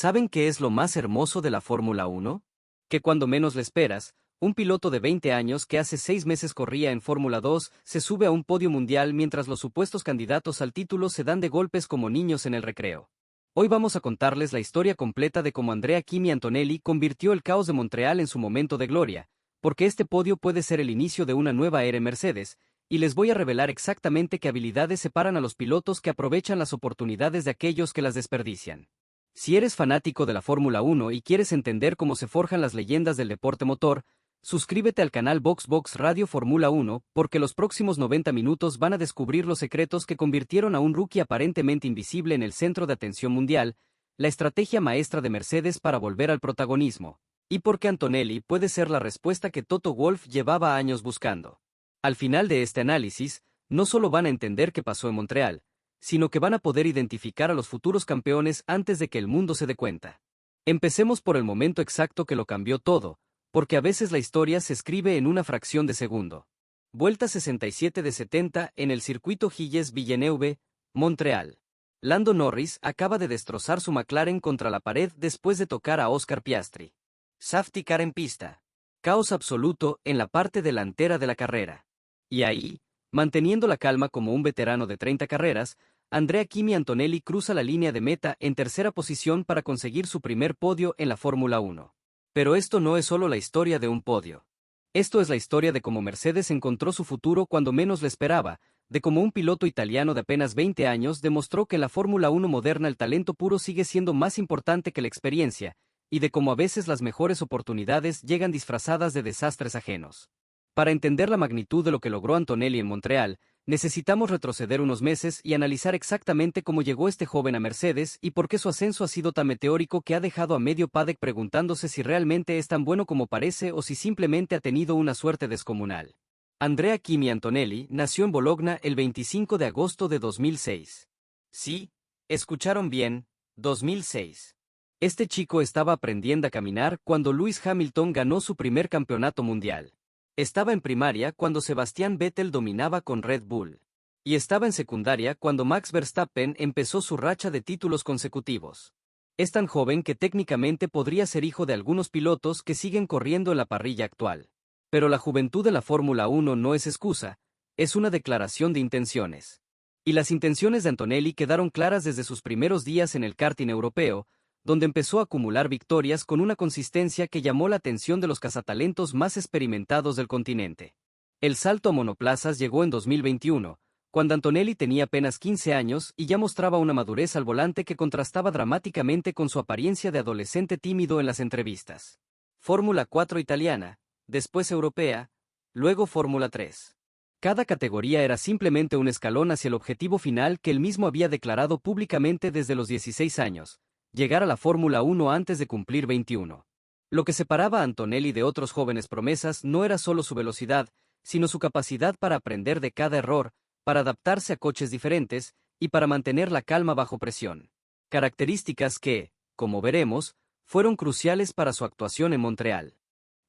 ¿Saben qué es lo más hermoso de la Fórmula 1? Que cuando menos le esperas, un piloto de 20 años que hace 6 meses corría en Fórmula 2 se sube a un podio mundial mientras los supuestos candidatos al título se dan de golpes como niños en el recreo. Hoy vamos a contarles la historia completa de cómo Andrea Kimi Antonelli convirtió el caos de Montreal en su momento de gloria, porque este podio puede ser el inicio de una nueva era en Mercedes, y les voy a revelar exactamente qué habilidades separan a los pilotos que aprovechan las oportunidades de aquellos que las desperdician. Si eres fanático de la Fórmula 1 y quieres entender cómo se forjan las leyendas del deporte motor, suscríbete al canal VoxBox Radio Fórmula 1, porque los próximos 90 minutos van a descubrir los secretos que convirtieron a un rookie aparentemente invisible en el centro de atención mundial, la estrategia maestra de Mercedes para volver al protagonismo, y por qué Antonelli puede ser la respuesta que Toto Wolff llevaba años buscando. Al final de este análisis, no solo van a entender qué pasó en Montreal, sino que van a poder identificar a los futuros campeones antes de que el mundo se dé cuenta. Empecemos por el momento exacto que lo cambió todo, porque a veces la historia se escribe en una fracción de segundo. Vuelta 67 de 70 en el circuito Gilles-Villeneuve, Montreal. Lando Norris acaba de destrozar su McLaren contra la pared después de tocar a Oscar Piastri. Safety car en pista. Caos absoluto en la parte delantera de la carrera. Y ahí, manteniendo la calma como un veterano de 30 carreras, Andrea Kimi Antonelli cruza la línea de meta en tercera posición para conseguir su primer podio en la Fórmula 1. Pero esto no es solo la historia de un podio. Esto es la historia de cómo Mercedes encontró su futuro cuando menos le esperaba, de cómo un piloto italiano de apenas 20 años demostró que en la Fórmula 1 moderna el talento puro sigue siendo más importante que la experiencia, y de cómo a veces las mejores oportunidades llegan disfrazadas de desastres ajenos. Para entender la magnitud de lo que logró Antonelli en Montreal, necesitamos retroceder unos meses y analizar exactamente cómo llegó este joven a Mercedes y por qué su ascenso ha sido tan meteórico que ha dejado a medio paddock preguntándose si realmente es tan bueno como parece o si simplemente ha tenido una suerte descomunal. Andrea Kimi Antonelli nació en Bologna el 25 de agosto de 2006. Sí, escucharon bien, 2006. Este chico estaba aprendiendo a caminar cuando Lewis Hamilton ganó su primer campeonato mundial. Estaba en primaria cuando Sebastian Vettel dominaba con Red Bull. Y estaba en secundaria cuando Max Verstappen empezó su racha de títulos consecutivos. Es tan joven que técnicamente podría ser hijo de algunos pilotos que siguen corriendo en la parrilla actual. Pero la juventud de la Fórmula 1 no es excusa, es una declaración de intenciones. Y las intenciones de Antonelli quedaron claras desde sus primeros días en el karting europeo, donde empezó a acumular victorias con una consistencia que llamó la atención de los cazatalentos más experimentados del continente. El salto a monoplazas llegó en 2021, cuando Antonelli tenía apenas 15 años y ya mostraba una madurez al volante que contrastaba dramáticamente con su apariencia de adolescente tímido en las entrevistas. Fórmula 4 italiana, después europea, luego Fórmula 3. Cada categoría era simplemente un escalón hacia el objetivo final que él mismo había declarado públicamente desde los 16 años. Llegar a la Fórmula 1 antes de cumplir 21. Lo que separaba a Antonelli de otros jóvenes promesas no era solo su velocidad, sino su capacidad para aprender de cada error, para adaptarse a coches diferentes, y para mantener la calma bajo presión. Características que, como veremos, fueron cruciales para su actuación en Montreal.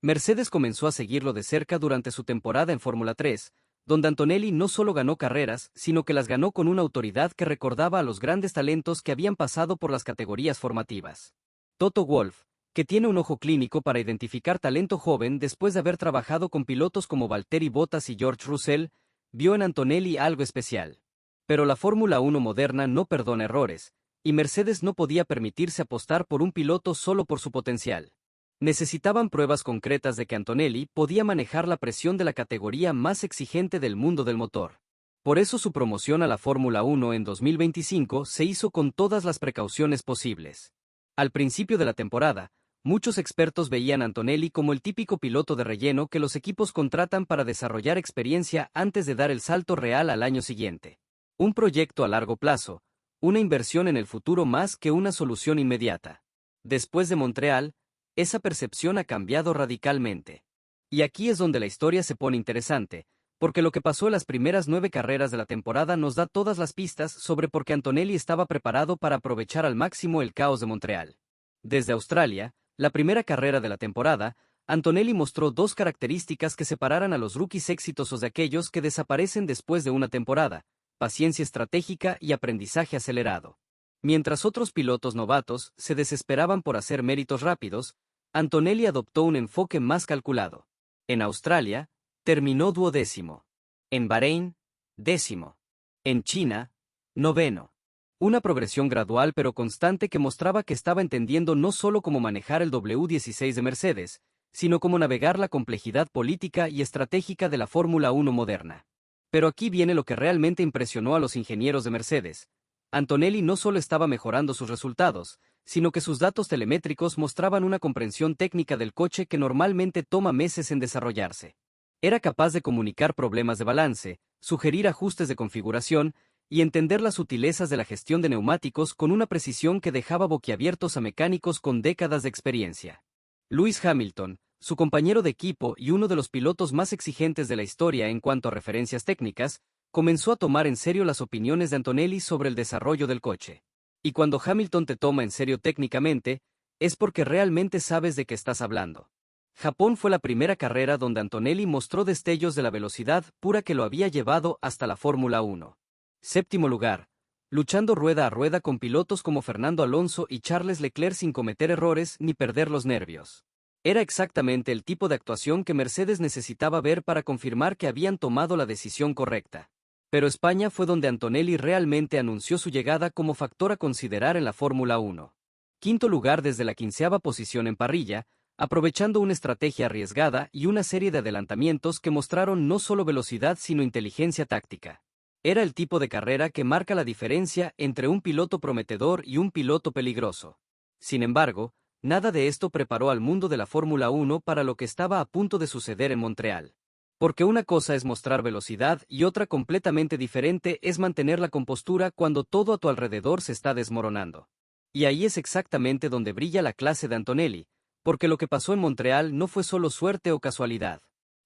Mercedes comenzó a seguirlo de cerca durante su temporada en Fórmula 3, donde Antonelli no solo ganó carreras, sino que las ganó con una autoridad que recordaba a los grandes talentos que habían pasado por las categorías formativas. Toto Wolff, que tiene un ojo clínico para identificar talento joven después de haber trabajado con pilotos como Valtteri Bottas y George Russell, vio en Antonelli algo especial. Pero la Fórmula 1 moderna no perdona errores, y Mercedes no podía permitirse apostar por un piloto solo por su potencial. Necesitaban pruebas concretas de que Antonelli podía manejar la presión de la categoría más exigente del mundo del motor. Por eso su promoción a la Fórmula 1 en 2025 se hizo con todas las precauciones posibles. Al principio de la temporada, muchos expertos veían a Antonelli como el típico piloto de relleno que los equipos contratan para desarrollar experiencia antes de dar el salto real al año siguiente. Un proyecto a largo plazo, una inversión en el futuro más que una solución inmediata. Después de Montreal, esa percepción ha cambiado radicalmente. Y aquí es donde la historia se pone interesante, porque lo que pasó en las primeras 9 carreras de la temporada nos da todas las pistas sobre por qué Antonelli estaba preparado para aprovechar al máximo el caos de Montreal. Desde Australia, la primera carrera de la temporada, Antonelli mostró 2 características que separaran a los rookies exitosos de aquellos que desaparecen después de una temporada: paciencia estratégica y aprendizaje acelerado. Mientras otros pilotos novatos se desesperaban por hacer méritos rápidos, Antonelli adoptó un enfoque más calculado. En Australia, terminó 12º. En Bahrein, 10º. En China, 9º. Una progresión gradual pero constante que mostraba que estaba entendiendo no solo cómo manejar el W16 de Mercedes, sino cómo navegar la complejidad política y estratégica de la Fórmula 1 moderna. Pero aquí viene lo que realmente impresionó a los ingenieros de Mercedes. Antonelli no solo estaba mejorando sus resultados, sino que sus datos telemétricos mostraban una comprensión técnica del coche que normalmente toma meses en desarrollarse. Era capaz de comunicar problemas de balance, sugerir ajustes de configuración y entender las sutilezas de la gestión de neumáticos con una precisión que dejaba boquiabiertos a mecánicos con décadas de experiencia. Lewis Hamilton, su compañero de equipo y uno de los pilotos más exigentes de la historia en cuanto a referencias técnicas, comenzó a tomar en serio las opiniones de Antonelli sobre el desarrollo del coche. Y cuando Hamilton te toma en serio técnicamente, es porque realmente sabes de qué estás hablando. Japón fue la primera carrera donde Antonelli mostró destellos de la velocidad pura que lo había llevado hasta la Fórmula 1. 7º lugar, luchando rueda a rueda con pilotos como Fernando Alonso y Charles Leclerc sin cometer errores ni perder los nervios. Era exactamente el tipo de actuación que Mercedes necesitaba ver para confirmar que habían tomado la decisión correcta. Pero España fue donde Antonelli realmente anunció su llegada como factor a considerar en la Fórmula 1. 5º lugar desde la 15ª posición en parrilla, aprovechando una estrategia arriesgada y una serie de adelantamientos que mostraron no solo velocidad sino inteligencia táctica. Era el tipo de carrera que marca la diferencia entre un piloto prometedor y un piloto peligroso. Sin embargo, nada de esto preparó al mundo de la Fórmula 1 para lo que estaba a punto de suceder en Montreal. Porque una cosa es mostrar velocidad y otra completamente diferente es mantener la compostura cuando todo a tu alrededor se está desmoronando. Y ahí es exactamente donde brilla la clase de Antonelli, porque lo que pasó en Montreal no fue solo suerte o casualidad.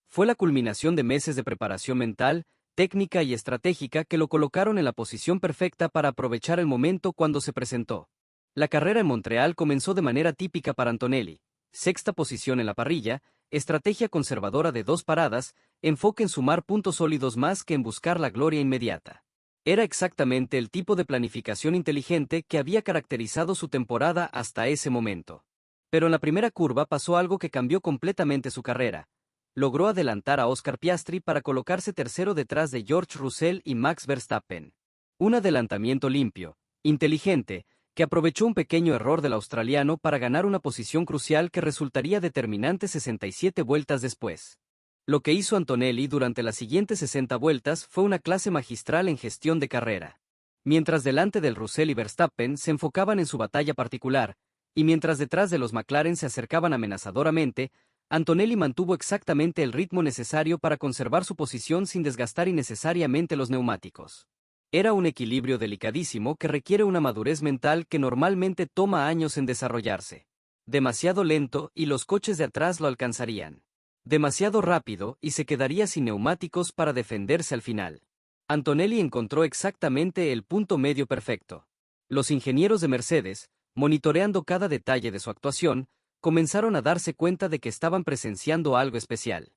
Fue la culminación de meses de preparación mental, técnica y estratégica que lo colocaron en la posición perfecta para aprovechar el momento cuando se presentó. La carrera en Montreal comenzó de manera típica para Antonelli. 6ª posición en la parrilla, estrategia conservadora de 2 paradas, enfoque en sumar puntos sólidos más que en buscar la gloria inmediata. Era exactamente el tipo de planificación inteligente que había caracterizado su temporada hasta ese momento. Pero en la primera curva pasó algo que cambió completamente su carrera. Logró adelantar a Oscar Piastri para colocarse tercero detrás de George Russell y Max Verstappen. Un adelantamiento limpio, inteligente, que aprovechó un pequeño error del australiano para ganar una posición crucial que resultaría determinante 67 vueltas después. Lo que hizo Antonelli durante las siguientes 60 vueltas fue una clase magistral en gestión de carrera. Mientras delante del Russell y Verstappen se enfocaban en su batalla particular, y mientras detrás de los McLaren se acercaban amenazadoramente, Antonelli mantuvo exactamente el ritmo necesario para conservar su posición sin desgastar innecesariamente los neumáticos. Era un equilibrio delicadísimo que requiere una madurez mental que normalmente toma años en desarrollarse. Demasiado lento y los coches de atrás lo alcanzarían. Demasiado rápido y se quedaría sin neumáticos para defenderse al final. Antonelli encontró exactamente el punto medio perfecto. Los ingenieros de Mercedes, monitoreando cada detalle de su actuación, comenzaron a darse cuenta de que estaban presenciando algo especial.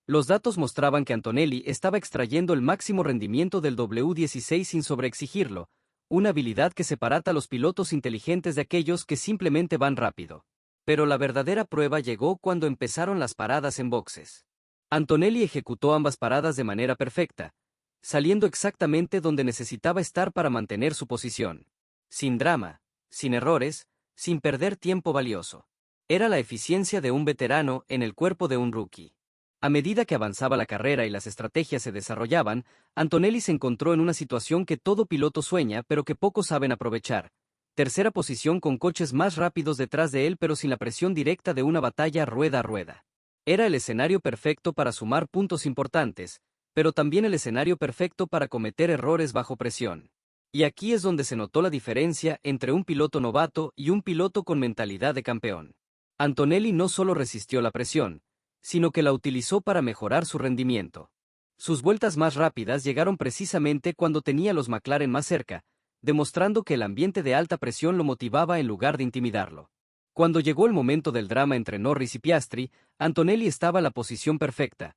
Los datos mostraban que Antonelli estaba extrayendo el máximo rendimiento del W16 sin sobreexigirlo, una habilidad que separa a los pilotos inteligentes de aquellos que simplemente van rápido. Pero la verdadera prueba llegó cuando empezaron las paradas en boxes. Antonelli ejecutó ambas paradas de manera perfecta, saliendo exactamente donde necesitaba estar para mantener su posición. Sin drama, sin errores, sin perder tiempo valioso. Era la eficiencia de un veterano en el cuerpo de un rookie. A medida que avanzaba la carrera y las estrategias se desarrollaban, Antonelli se encontró en una situación que todo piloto sueña pero que pocos saben aprovechar. Tercera posición con coches más rápidos detrás de él pero sin la presión directa de una batalla rueda a rueda. Era el escenario perfecto para sumar puntos importantes, pero también el escenario perfecto para cometer errores bajo presión. Y aquí es donde se notó la diferencia entre un piloto novato y un piloto con mentalidad de campeón. Antonelli no solo resistió la presión, sino que la utilizó para mejorar su rendimiento. Sus vueltas más rápidas llegaron precisamente cuando tenía los McLaren más cerca, demostrando que el ambiente de alta presión lo motivaba en lugar de intimidarlo. Cuando llegó el momento del drama entre Norris y Piastri, Antonelli estaba en la posición perfecta.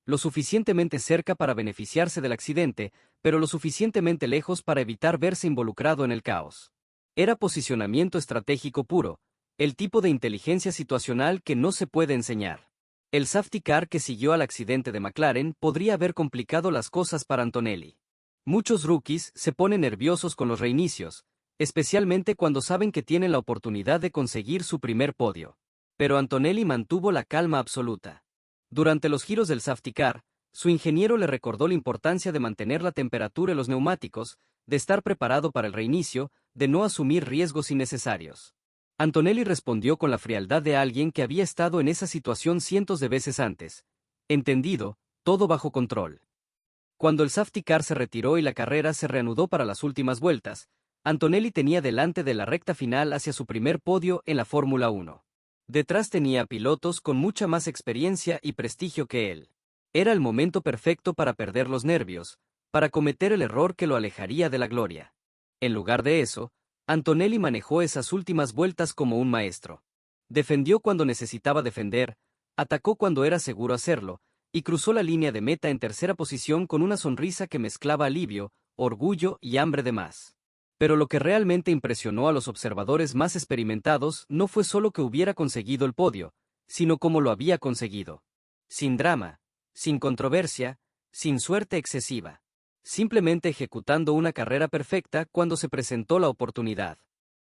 Lo suficientemente cerca para beneficiarse del accidente, pero lo suficientemente lejos para evitar verse involucrado en el caos. Era posicionamiento estratégico puro, el tipo de inteligencia situacional que no se puede enseñar. El safety car que siguió al accidente de McLaren podría haber complicado las cosas para Antonelli. Muchos rookies se ponen nerviosos con los reinicios, especialmente cuando saben que tienen la oportunidad de conseguir su primer podio. Pero Antonelli mantuvo la calma absoluta. Durante los giros del safety car, su ingeniero le recordó la importancia de mantener la temperatura en los neumáticos, de estar preparado para el reinicio, de no asumir riesgos innecesarios. Antonelli respondió con la frialdad de alguien que había estado en esa situación cientos de veces antes. Entendido, todo bajo control. Cuando el safety car se retiró y la carrera se reanudó para las últimas vueltas, Antonelli tenía delante de la recta final hacia su primer podio en la Fórmula 1. Detrás tenía pilotos con mucha más experiencia y prestigio que él. Era el momento perfecto para perder los nervios, para cometer el error que lo alejaría de la gloria. En lugar de eso, Antonelli manejó esas últimas vueltas como un maestro. Defendió cuando necesitaba defender, atacó cuando era seguro hacerlo, y cruzó la línea de meta en tercera posición con una sonrisa que mezclaba alivio, orgullo y hambre de más. Pero lo que realmente impresionó a los observadores más experimentados no fue solo que hubiera conseguido el podio, sino cómo lo había conseguido. Sin drama, sin controversia, sin suerte excesiva. Simplemente ejecutando una carrera perfecta cuando se presentó la oportunidad.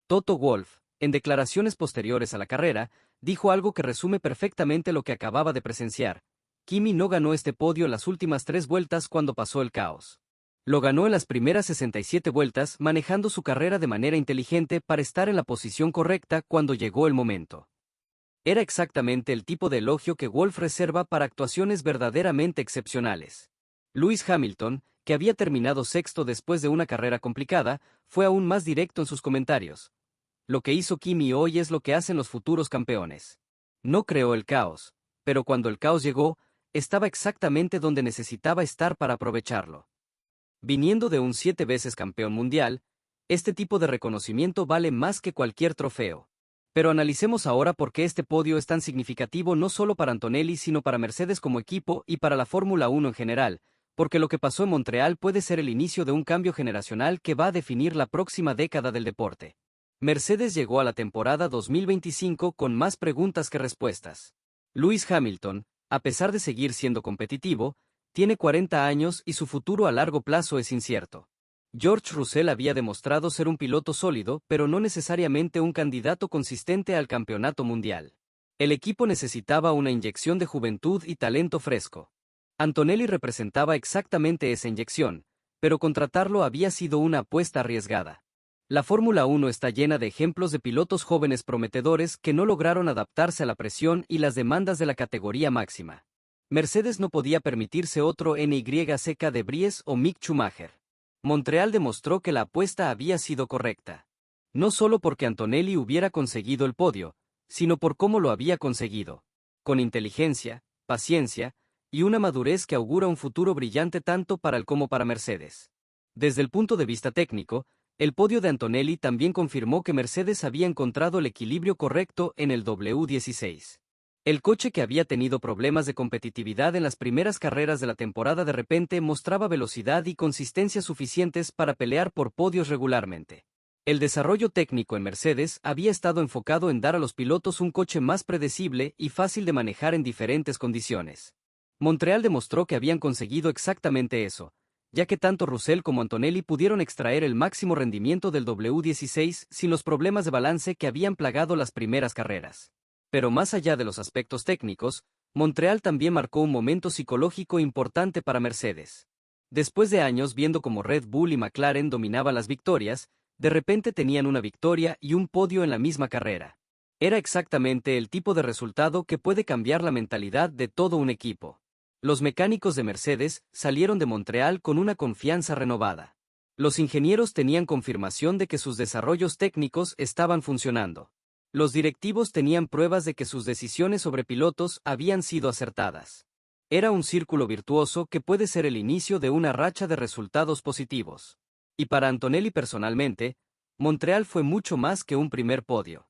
Toto Wolff, en declaraciones posteriores a la carrera, dijo algo que resume perfectamente lo que acababa de presenciar. Kimi no ganó este podio en las últimas 3 vueltas cuando pasó el caos. Lo ganó en las primeras 67 vueltas manejando su carrera de manera inteligente para estar en la posición correcta cuando llegó el momento. Era exactamente el tipo de elogio que Wolff reserva para actuaciones verdaderamente excepcionales. Lewis Hamilton, que había terminado sexto después de una carrera complicada, fue aún más directo en sus comentarios. Lo que hizo Kimi hoy es lo que hacen los futuros campeones. No creó el caos, pero cuando el caos llegó, estaba exactamente donde necesitaba estar para aprovecharlo. Viniendo de un 7 veces campeón mundial, este tipo de reconocimiento vale más que cualquier trofeo. Pero analicemos ahora por qué este podio es tan significativo no solo para Antonelli sino para Mercedes como equipo y para la Fórmula 1 en general, porque lo que pasó en Montreal puede ser el inicio de un cambio generacional que va a definir la próxima década del deporte. Mercedes llegó a la temporada 2025 con más preguntas que respuestas. Lewis Hamilton, a pesar de seguir siendo competitivo, tiene 40 años y su futuro a largo plazo es incierto. George Russell había demostrado ser un piloto sólido, pero no necesariamente un candidato consistente al campeonato mundial. El equipo necesitaba una inyección de juventud y talento fresco. Antonelli representaba exactamente esa inyección, pero contratarlo había sido una apuesta arriesgada. La Fórmula 1 está llena de ejemplos de pilotos jóvenes prometedores que no lograron adaptarse a la presión y las demandas de la categoría máxima. Mercedes no podía permitirse otro NYSK de Vries o Mick Schumacher. Montreal demostró que la apuesta había sido correcta. No solo porque Antonelli hubiera conseguido el podio, sino por cómo lo había conseguido. Con inteligencia, paciencia, y una madurez que augura un futuro brillante tanto para él como para Mercedes. Desde el punto de vista técnico, el podio de Antonelli también confirmó que Mercedes había encontrado el equilibrio correcto en el W16. El coche que había tenido problemas de competitividad en las primeras carreras de la temporada de repente mostraba velocidad y consistencia suficientes para pelear por podios regularmente. El desarrollo técnico en Mercedes había estado enfocado en dar a los pilotos un coche más predecible y fácil de manejar en diferentes condiciones. Montreal demostró que habían conseguido exactamente eso, ya que tanto Russell como Antonelli pudieron extraer el máximo rendimiento del W16 sin los problemas de balance que habían plagado las primeras carreras. Pero más allá de los aspectos técnicos, Montreal también marcó un momento psicológico importante para Mercedes. Después de años viendo cómo Red Bull y McLaren dominaban las victorias, de repente tenían una victoria y un podio en la misma carrera. Era exactamente el tipo de resultado que puede cambiar la mentalidad de todo un equipo. Los mecánicos de Mercedes salieron de Montreal con una confianza renovada. Los ingenieros tenían confirmación de que sus desarrollos técnicos estaban funcionando. Los directivos tenían pruebas de que sus decisiones sobre pilotos habían sido acertadas. Era un círculo virtuoso que puede ser el inicio de una racha de resultados positivos. Y para Antonelli personalmente, Montreal fue mucho más que un primer podio.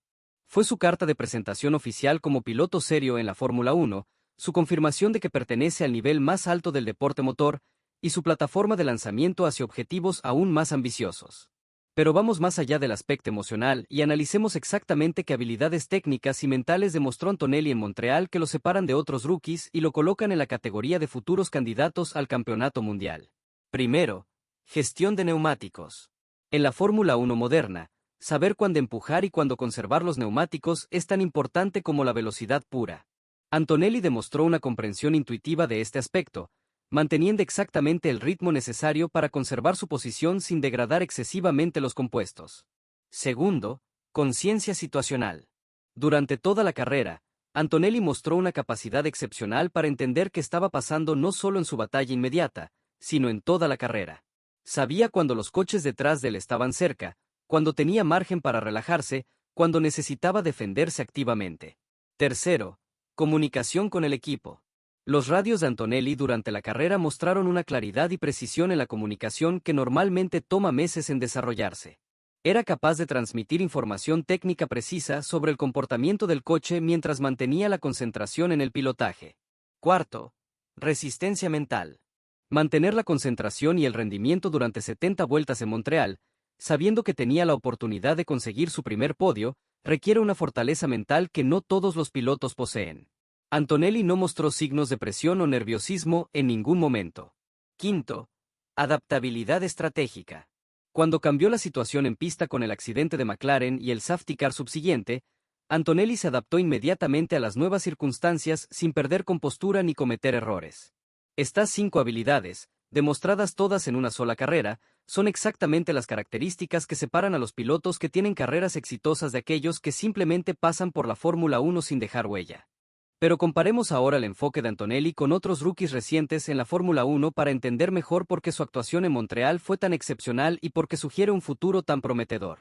Fue su carta de presentación oficial como piloto serio en la Fórmula 1, su confirmación de que pertenece al nivel más alto del deporte motor, y su plataforma de lanzamiento hacia objetivos aún más ambiciosos. Pero vamos más allá del aspecto emocional y analicemos exactamente qué habilidades técnicas y mentales demostró Antonelli en Montreal que lo separan de otros rookies y lo colocan en la categoría de futuros candidatos al campeonato mundial. Primero, gestión de neumáticos. En la Fórmula 1 moderna, saber cuándo empujar y cuándo conservar los neumáticos es tan importante como la velocidad pura. Antonelli demostró una comprensión intuitiva de este aspecto, manteniendo exactamente el ritmo necesario para conservar su posición sin degradar excesivamente los compuestos. Segundo, conciencia situacional. Durante toda la carrera, Antonelli mostró una capacidad excepcional para entender qué estaba pasando no solo en su batalla inmediata, sino en toda la carrera. Sabía cuando los coches detrás de él estaban cerca, cuando tenía margen para relajarse, cuando necesitaba defenderse activamente. Tercero, comunicación con el equipo. Los radios de Antonelli durante la carrera mostraron una claridad y precisión en la comunicación que normalmente toma meses en desarrollarse. Era capaz de transmitir información técnica precisa sobre el comportamiento del coche mientras mantenía la concentración en el pilotaje. Cuarto, resistencia mental. Mantener la concentración y el rendimiento durante 70 vueltas en Montreal, sabiendo que tenía la oportunidad de conseguir su primer podio, requiere una fortaleza mental que no todos los pilotos poseen. Antonelli no mostró signos de presión o nerviosismo en ningún momento. Quinto, adaptabilidad estratégica. Cuando cambió la situación en pista con el accidente de McLaren y el safety car subsiguiente, Antonelli se adaptó inmediatamente a las nuevas circunstancias sin perder compostura ni cometer errores. Estas 5 habilidades, demostradas todas en una sola carrera, son exactamente las características que separan a los pilotos que tienen carreras exitosas de aquellos que simplemente pasan por la Fórmula 1 sin dejar huella. Pero comparemos ahora el enfoque de Antonelli con otros rookies recientes en la Fórmula 1 para entender mejor por qué su actuación en Montreal fue tan excepcional y por qué sugiere un futuro tan prometedor.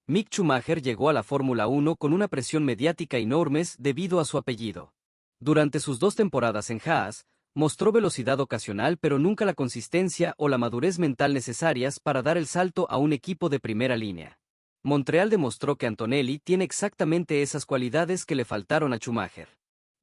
Mick Schumacher llegó a la Fórmula 1 con una presión mediática enorme debido a su apellido. Durante sus 2 temporadas en Haas, mostró velocidad ocasional pero nunca la consistencia o la madurez mental necesarias para dar el salto a un equipo de primera línea. Montreal demostró que Antonelli tiene exactamente esas cualidades que le faltaron a Schumacher.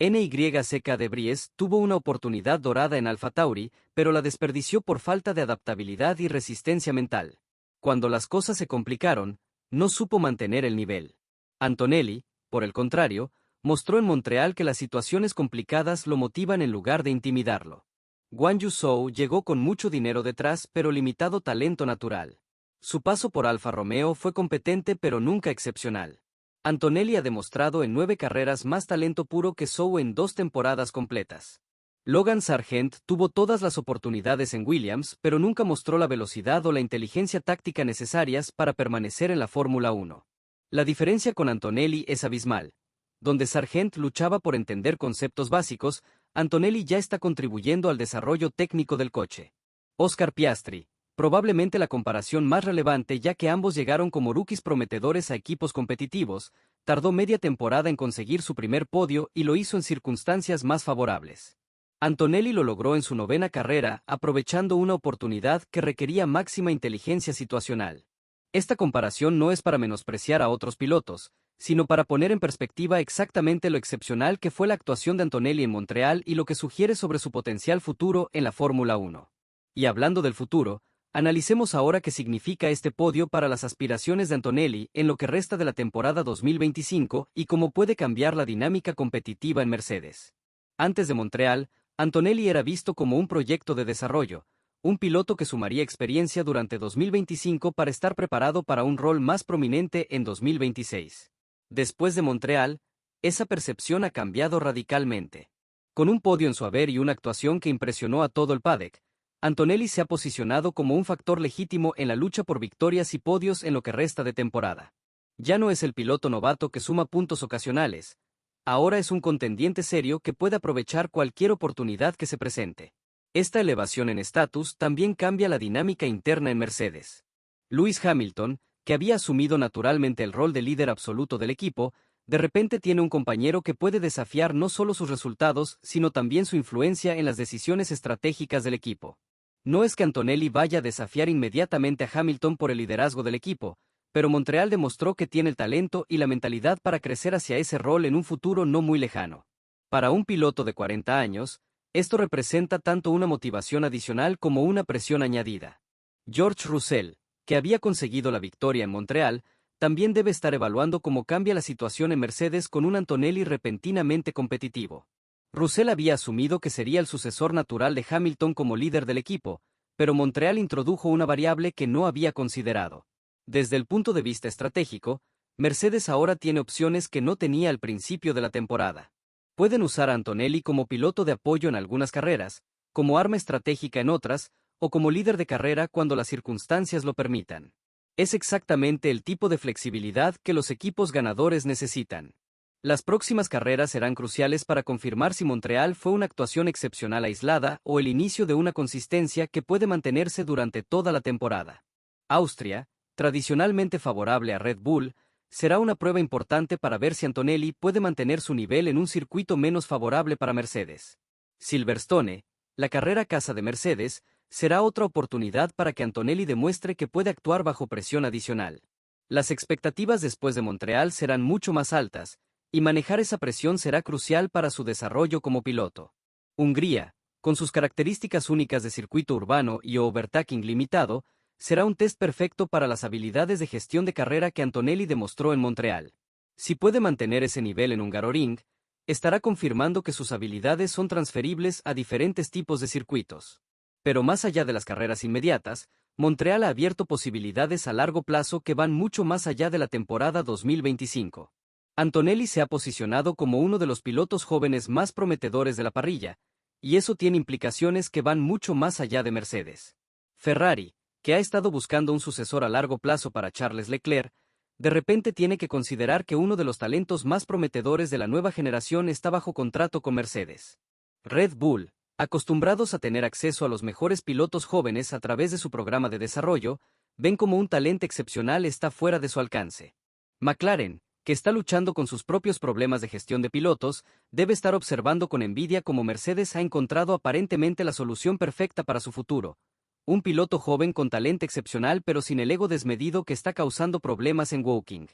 NYSK de Vries tuvo una oportunidad dorada en AlphaTauri, pero la desperdició por falta de adaptabilidad y resistencia mental. Cuando las cosas se complicaron, no supo mantener el nivel. Antonelli, por el contrario, mostró en Montreal que las situaciones complicadas lo motivan en lugar de intimidarlo. Guan Yu Zhou llegó con mucho dinero detrás pero limitado talento natural. Su paso por Alfa Romeo fue competente pero nunca excepcional. Antonelli ha demostrado en 9 carreras más talento puro que Zhou en 2 temporadas completas. Logan Sargent tuvo todas las oportunidades en Williams, pero nunca mostró la velocidad o la inteligencia táctica necesarias para permanecer en la Fórmula 1. La diferencia con Antonelli es abismal. Donde Sargent luchaba por entender conceptos básicos, Antonelli ya está contribuyendo al desarrollo técnico del coche. Oscar Piastri. Probablemente la comparación más relevante ya que ambos llegaron como rookies prometedores a equipos competitivos, tardó media temporada en conseguir su primer podio y lo hizo en circunstancias más favorables. Antonelli lo logró en su 9ª carrera, aprovechando una oportunidad que requería máxima inteligencia situacional. Esta comparación no es para menospreciar a otros pilotos, sino para poner en perspectiva exactamente lo excepcional que fue la actuación de Antonelli en Montreal y lo que sugiere sobre su potencial futuro en la Fórmula 1. Y hablando del futuro, analicemos ahora qué significa este podio para las aspiraciones de Antonelli en lo que resta de la temporada 2025 y cómo puede cambiar la dinámica competitiva en Mercedes. Antes de Montreal, Antonelli era visto como un proyecto de desarrollo, un piloto que sumaría experiencia durante 2025 para estar preparado para un rol más prominente en 2026. Después de Montreal, esa percepción ha cambiado radicalmente. Con un podio en su haber y una actuación que impresionó a todo el paddock, Antonelli se ha posicionado como un factor legítimo en la lucha por victorias y podios en lo que resta de temporada. Ya no es el piloto novato que suma puntos ocasionales, ahora es un contendiente serio que puede aprovechar cualquier oportunidad que se presente. Esta elevación en estatus también cambia la dinámica interna en Mercedes. Lewis Hamilton, que había asumido naturalmente el rol de líder absoluto del equipo, de repente tiene un compañero que puede desafiar no solo sus resultados, sino también su influencia en las decisiones estratégicas del equipo. No es que Antonelli vaya a desafiar inmediatamente a Hamilton por el liderazgo del equipo, pero Montreal demostró que tiene el talento y la mentalidad para crecer hacia ese rol en un futuro no muy lejano. Para un piloto de 40 años, esto representa tanto una motivación adicional como una presión añadida. George Russell, que había conseguido la victoria en Montreal, también debe estar evaluando cómo cambia la situación en Mercedes con un Antonelli repentinamente competitivo. Russell había asumido que sería el sucesor natural de Hamilton como líder del equipo, pero Montreal introdujo una variable que no había considerado. Desde el punto de vista estratégico, Mercedes ahora tiene opciones que no tenía al principio de la temporada. Pueden usar a Antonelli como piloto de apoyo en algunas carreras, como arma estratégica en otras, o como líder de carrera cuando las circunstancias lo permitan. Es exactamente el tipo de flexibilidad que los equipos ganadores necesitan. Las próximas carreras serán cruciales para confirmar si Montreal fue una actuación excepcional aislada o el inicio de una consistencia que puede mantenerse durante toda la temporada. Austria, tradicionalmente favorable a Red Bull, será una prueba importante para ver si Antonelli puede mantener su nivel en un circuito menos favorable para Mercedes. Silverstone, la carrera casa de Mercedes, será otra oportunidad para que Antonelli demuestre que puede actuar bajo presión adicional. Las expectativas después de Montreal serán mucho más altas, y manejar esa presión será crucial para su desarrollo como piloto. Hungría, con sus características únicas de circuito urbano y overtaking limitado, será un test perfecto para las habilidades de gestión de carrera que Antonelli demostró en Montreal. Si puede mantener ese nivel en Hungaroring, estará confirmando que sus habilidades son transferibles a diferentes tipos de circuitos. Pero más allá de las carreras inmediatas, Montreal ha abierto posibilidades a largo plazo que van mucho más allá de la temporada 2025. Antonelli se ha posicionado como uno de los pilotos jóvenes más prometedores de la parrilla, y eso tiene implicaciones que van mucho más allá de Mercedes. Ferrari, que ha estado buscando un sucesor a largo plazo para Charles Leclerc, de repente tiene que considerar que uno de los talentos más prometedores de la nueva generación está bajo contrato con Mercedes. Red Bull, acostumbrados a tener acceso a los mejores pilotos jóvenes a través de su programa de desarrollo, ven como un talento excepcional está fuera de su alcance. McLaren, que está luchando con sus propios problemas de gestión de pilotos, debe estar observando con envidia cómo Mercedes ha encontrado aparentemente la solución perfecta para su futuro. Un piloto joven con talento excepcional pero sin el ego desmedido que está causando problemas en Woking.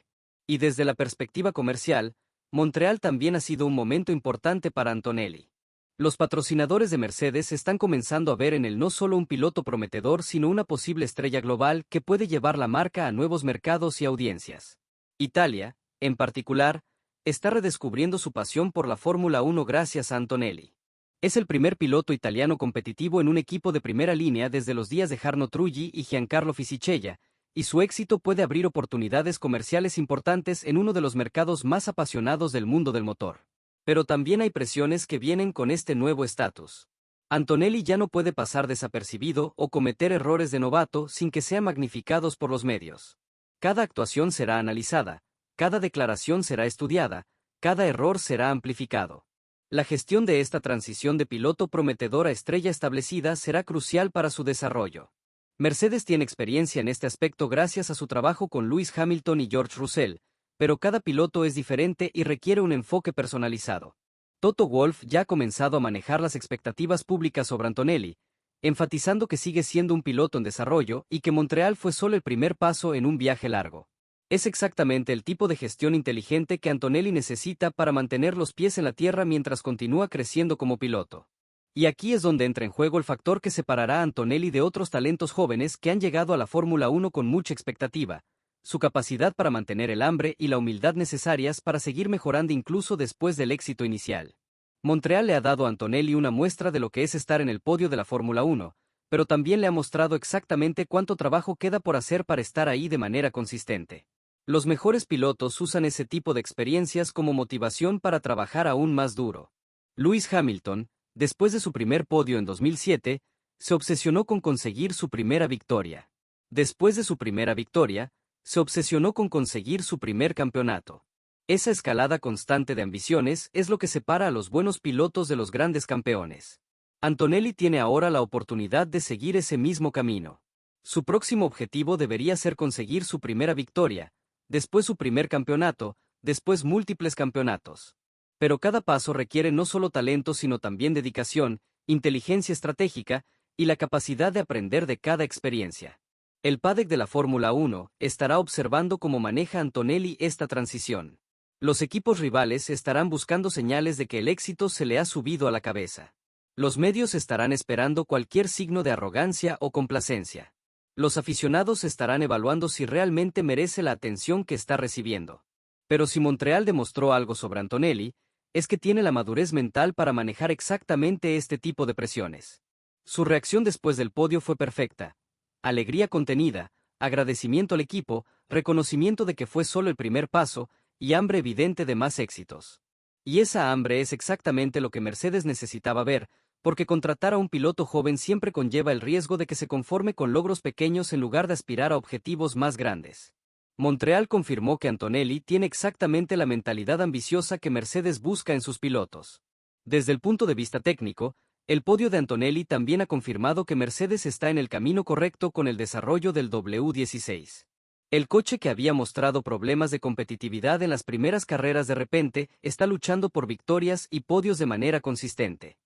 Y desde la perspectiva comercial, Montreal también ha sido un momento importante para Antonelli. Los patrocinadores de Mercedes están comenzando a ver en él no solo un piloto prometedor sino una posible estrella global que puede llevar la marca a nuevos mercados y audiencias. Italia, en particular, está redescubriendo su pasión por la Fórmula 1 gracias a Antonelli. Es el primer piloto italiano competitivo en un equipo de primera línea desde los días de Jarno Trulli y Giancarlo Fisichella, y su éxito puede abrir oportunidades comerciales importantes en uno de los mercados más apasionados del mundo del motor. Pero también hay presiones que vienen con este nuevo estatus. Antonelli ya no puede pasar desapercibido o cometer errores de novato sin que sean magnificados por los medios. Cada actuación será analizada, cada declaración será estudiada, cada error será amplificado. La gestión de esta transición de piloto prometedor a estrella establecida será crucial para su desarrollo. Mercedes tiene experiencia en este aspecto gracias a su trabajo con Lewis Hamilton y George Russell, pero cada piloto es diferente y requiere un enfoque personalizado. Toto Wolff ya ha comenzado a manejar las expectativas públicas sobre Antonelli, enfatizando que sigue siendo un piloto en desarrollo y que Montreal fue solo el primer paso en un viaje largo. Es exactamente el tipo de gestión inteligente que Antonelli necesita para mantener los pies en la tierra mientras continúa creciendo como piloto. Y aquí es donde entra en juego el factor que separará a Antonelli de otros talentos jóvenes que han llegado a la Fórmula 1 con mucha expectativa, su capacidad para mantener el hambre y la humildad necesarias para seguir mejorando incluso después del éxito inicial. Montreal le ha dado a Antonelli una muestra de lo que es estar en el podio de la Fórmula 1, pero también le ha mostrado exactamente cuánto trabajo queda por hacer para estar ahí de manera consistente. Los mejores pilotos usan ese tipo de experiencias como motivación para trabajar aún más duro. Lewis Hamilton, después de su primer podio en 2007, se obsesionó con conseguir su primera victoria. Después de su primera victoria, se obsesionó con conseguir su primer campeonato. Esa escalada constante de ambiciones es lo que separa a los buenos pilotos de los grandes campeones. Antonelli tiene ahora la oportunidad de seguir ese mismo camino. Su próximo objetivo debería ser conseguir su primera victoria, después su primer campeonato, después múltiples campeonatos. Pero cada paso requiere no solo talento sino también dedicación, inteligencia estratégica y la capacidad de aprender de cada experiencia. El paddock de la Fórmula 1 estará observando cómo maneja Antonelli esta transición. Los equipos rivales estarán buscando señales de que el éxito se le ha subido a la cabeza. Los medios estarán esperando cualquier signo de arrogancia o complacencia. Los aficionados estarán evaluando si realmente merece la atención que está recibiendo. Pero si Montreal demostró algo sobre Antonelli, es que tiene la madurez mental para manejar exactamente este tipo de presiones. Su reacción después del podio fue perfecta. Alegría contenida, agradecimiento al equipo, reconocimiento de que fue solo el primer paso, y hambre evidente de más éxitos. Y esa hambre es exactamente lo que Mercedes necesitaba ver, porque contratar a un piloto joven siempre conlleva el riesgo de que se conforme con logros pequeños en lugar de aspirar a objetivos más grandes. Montreal confirmó que Antonelli tiene exactamente la mentalidad ambiciosa que Mercedes busca en sus pilotos. Desde el punto de vista técnico, el podio de Antonelli también ha confirmado que Mercedes está en el camino correcto con el desarrollo del W16. El coche que había mostrado problemas de competitividad en las primeras carreras de repente está luchando por victorias y podios de manera consistente.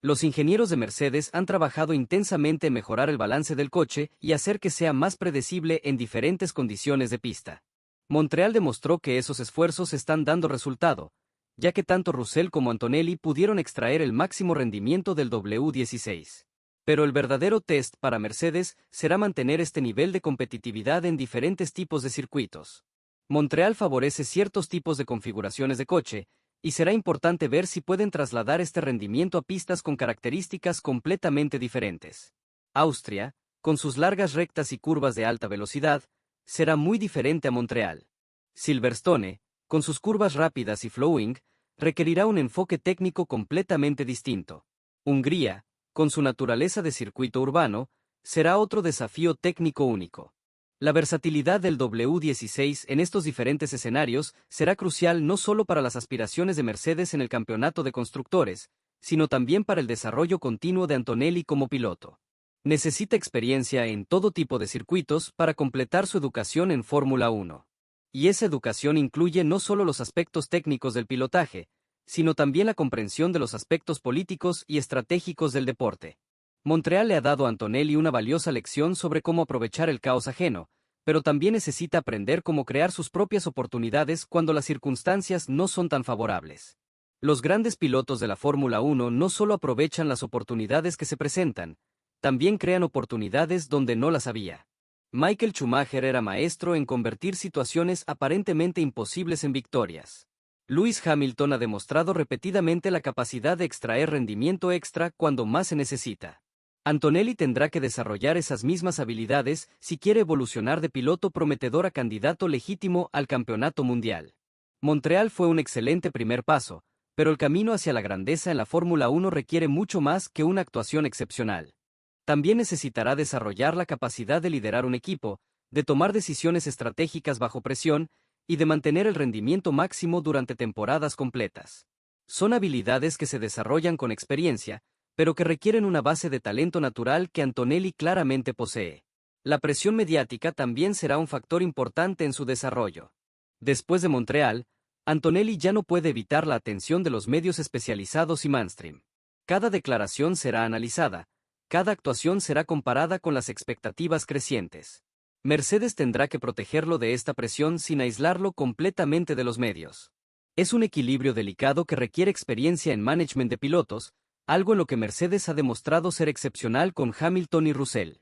Los ingenieros de Mercedes han trabajado intensamente en mejorar el balance del coche y hacer que sea más predecible en diferentes condiciones de pista. Montreal demostró que esos esfuerzos están dando resultado, ya que tanto Russell como Antonelli pudieron extraer el máximo rendimiento del W16. Pero el verdadero test para Mercedes será mantener este nivel de competitividad en diferentes tipos de circuitos. Montreal favorece ciertos tipos de configuraciones de coche, y será importante ver si pueden trasladar este rendimiento a pistas con características completamente diferentes. Austria, con sus largas rectas y curvas de alta velocidad, será muy diferente a Montreal. Silverstone, con sus curvas rápidas y flowing, requerirá un enfoque técnico completamente distinto. Hungría, con su naturaleza de circuito urbano, será otro desafío técnico único. La versatilidad del W16 en estos diferentes escenarios será crucial no solo para las aspiraciones de Mercedes en el campeonato de constructores, sino también para el desarrollo continuo de Antonelli como piloto. Necesita experiencia en todo tipo de circuitos para completar su educación en Fórmula 1. Y esa educación incluye no solo los aspectos técnicos del pilotaje, sino también la comprensión de los aspectos políticos y estratégicos del deporte. Montreal le ha dado a Antonelli una valiosa lección sobre cómo aprovechar el caos ajeno, pero también necesita aprender cómo crear sus propias oportunidades cuando las circunstancias no son tan favorables. Los grandes pilotos de la Fórmula 1 no solo aprovechan las oportunidades que se presentan, también crean oportunidades donde no las había. Michael Schumacher era maestro en convertir situaciones aparentemente imposibles en victorias. Lewis Hamilton ha demostrado repetidamente la capacidad de extraer rendimiento extra cuando más se necesita. Antonelli tendrá que desarrollar esas mismas habilidades si quiere evolucionar de piloto prometedor a candidato legítimo al campeonato mundial. Montreal fue un excelente primer paso, pero el camino hacia la grandeza en la Fórmula 1 requiere mucho más que una actuación excepcional. También necesitará desarrollar la capacidad de liderar un equipo, de tomar decisiones estratégicas bajo presión y de mantener el rendimiento máximo durante temporadas completas. Son habilidades que se desarrollan con experiencia, pero que requieren una base de talento natural que Antonelli claramente posee. La presión mediática también será un factor importante en su desarrollo. Después de Montreal, Antonelli ya no puede evitar la atención de los medios especializados y mainstream. Cada declaración será analizada, cada actuación será comparada con las expectativas crecientes. Mercedes tendrá que protegerlo de esta presión sin aislarlo completamente de los medios. Es un equilibrio delicado que requiere experiencia en management de pilotos, algo en lo que Mercedes ha demostrado ser excepcional con Hamilton y Russell.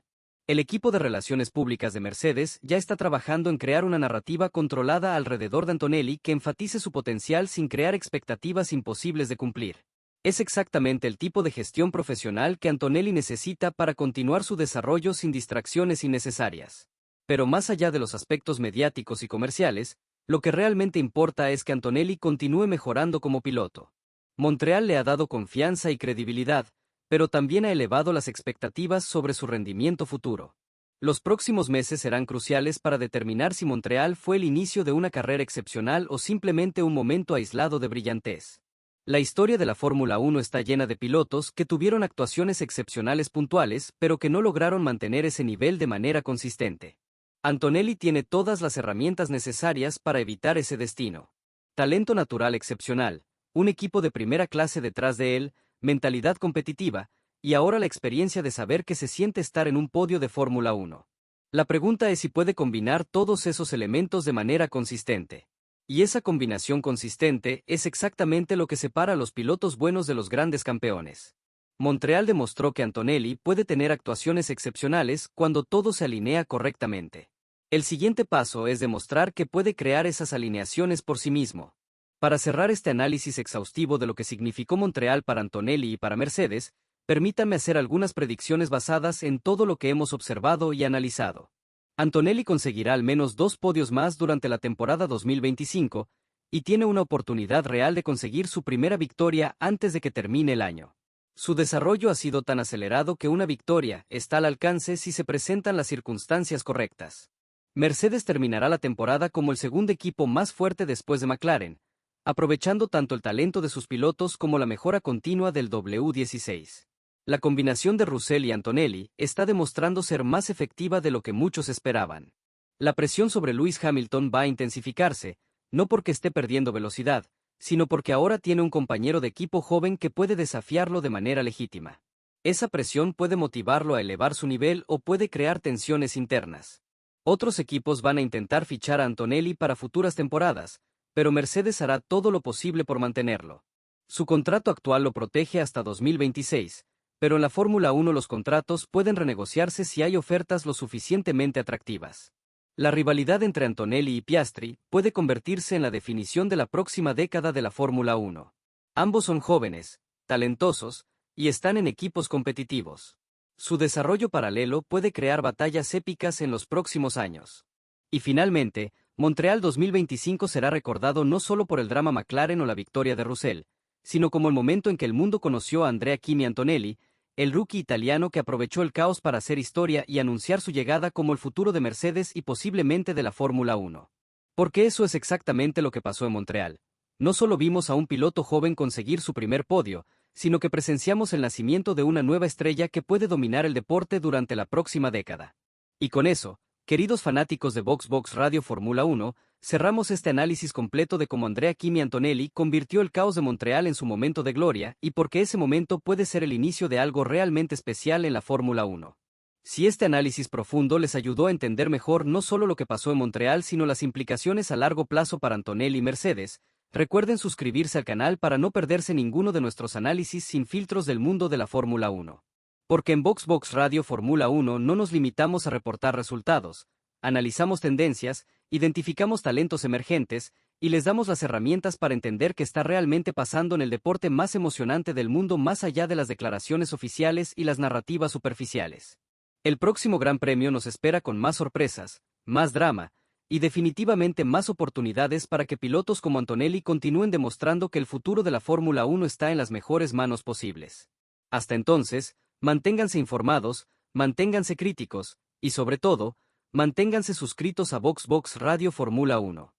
El equipo de relaciones públicas de Mercedes ya está trabajando en crear una narrativa controlada alrededor de Antonelli que enfatice su potencial sin crear expectativas imposibles de cumplir. Es exactamente el tipo de gestión profesional que Antonelli necesita para continuar su desarrollo sin distracciones innecesarias. Pero más allá de los aspectos mediáticos y comerciales, lo que realmente importa es que Antonelli continúe mejorando como piloto. Montreal le ha dado confianza y credibilidad, pero también ha elevado las expectativas sobre su rendimiento futuro. Los próximos meses serán cruciales para determinar si Montreal fue el inicio de una carrera excepcional o simplemente un momento aislado de brillantez. La historia de la Fórmula 1 está llena de pilotos que tuvieron actuaciones excepcionales puntuales, pero que no lograron mantener ese nivel de manera consistente. Antonelli tiene todas las herramientas necesarias para evitar ese destino. Talento natural excepcional, un equipo de primera clase detrás de él, mentalidad competitiva, y ahora la experiencia de saber que se siente estar en un podio de Fórmula 1. La pregunta es si puede combinar todos esos elementos de manera consistente. Y esa combinación consistente es exactamente lo que separa a los pilotos buenos de los grandes campeones. Montreal demostró que Antonelli puede tener actuaciones excepcionales cuando todo se alinea correctamente. El siguiente paso es demostrar que puede crear esas alineaciones por sí mismo. Para cerrar este análisis exhaustivo de lo que significó Montreal para Antonelli y para Mercedes, permítame hacer algunas predicciones basadas en todo lo que hemos observado y analizado. Antonelli conseguirá al menos 2 podios más durante la temporada 2025, y tiene una oportunidad real de conseguir su primera victoria antes de que termine el año. Su desarrollo ha sido tan acelerado que una victoria está al alcance si se presentan las circunstancias correctas. Mercedes terminará la temporada como el segundo equipo más fuerte después de McLaren, aprovechando tanto el talento de sus pilotos como la mejora continua del W16. La combinación de Russell y Antonelli está demostrando ser más efectiva de lo que muchos esperaban. La presión sobre Lewis Hamilton va a intensificarse, no porque esté perdiendo velocidad, sino porque ahora tiene un compañero de equipo joven que puede desafiarlo de manera legítima. Esa presión puede motivarlo a elevar su nivel o puede crear tensiones internas. Otros equipos van a intentar fichar a Antonelli para futuras temporadas, pero Mercedes hará todo lo posible por mantenerlo. Su contrato actual lo protege hasta 2026, pero en la Fórmula 1 los contratos pueden renegociarse si hay ofertas lo suficientemente atractivas. La rivalidad entre Antonelli y Piastri puede convertirse en la definición de la próxima década de la Fórmula 1. Ambos son jóvenes, talentosos, y están en equipos competitivos. Su desarrollo paralelo puede crear batallas épicas en los próximos años. Y finalmente, Montreal 2025 será recordado no solo por el drama McLaren o la victoria de Russell, sino como el momento en que el mundo conoció a Andrea Kimi Antonelli, el rookie italiano que aprovechó el caos para hacer historia y anunciar su llegada como el futuro de Mercedes y posiblemente de la Fórmula 1. Porque eso es exactamente lo que pasó en Montreal. No solo vimos a un piloto joven conseguir su primer podio, sino que presenciamos el nacimiento de una nueva estrella que puede dominar el deporte durante la próxima década. Y con eso, queridos fanáticos de VoxBox Radio Fórmula 1, cerramos este análisis completo de cómo Andrea Kimi Antonelli convirtió el caos de Montreal en su momento de gloria y por qué ese momento puede ser el inicio de algo realmente especial en la Fórmula 1. Si este análisis profundo les ayudó a entender mejor no solo lo que pasó en Montreal sino las implicaciones a largo plazo para Antonelli y Mercedes, recuerden suscribirse al canal para no perderse ninguno de nuestros análisis sin filtros del mundo de la Fórmula 1. Porque en VoxBox Radio Fórmula 1 no nos limitamos a reportar resultados, analizamos tendencias, identificamos talentos emergentes, y les damos las herramientas para entender qué está realmente pasando en el deporte más emocionante del mundo más allá de las declaraciones oficiales y las narrativas superficiales. El próximo Gran Premio nos espera con más sorpresas, más drama, y definitivamente más oportunidades para que pilotos como Antonelli continúen demostrando que el futuro de la Fórmula 1 está en las mejores manos posibles. Hasta entonces, manténganse informados, manténganse críticos, y sobre todo, manténganse suscritos a VoxBox Radio Fórmula 1.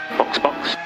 VoxBox.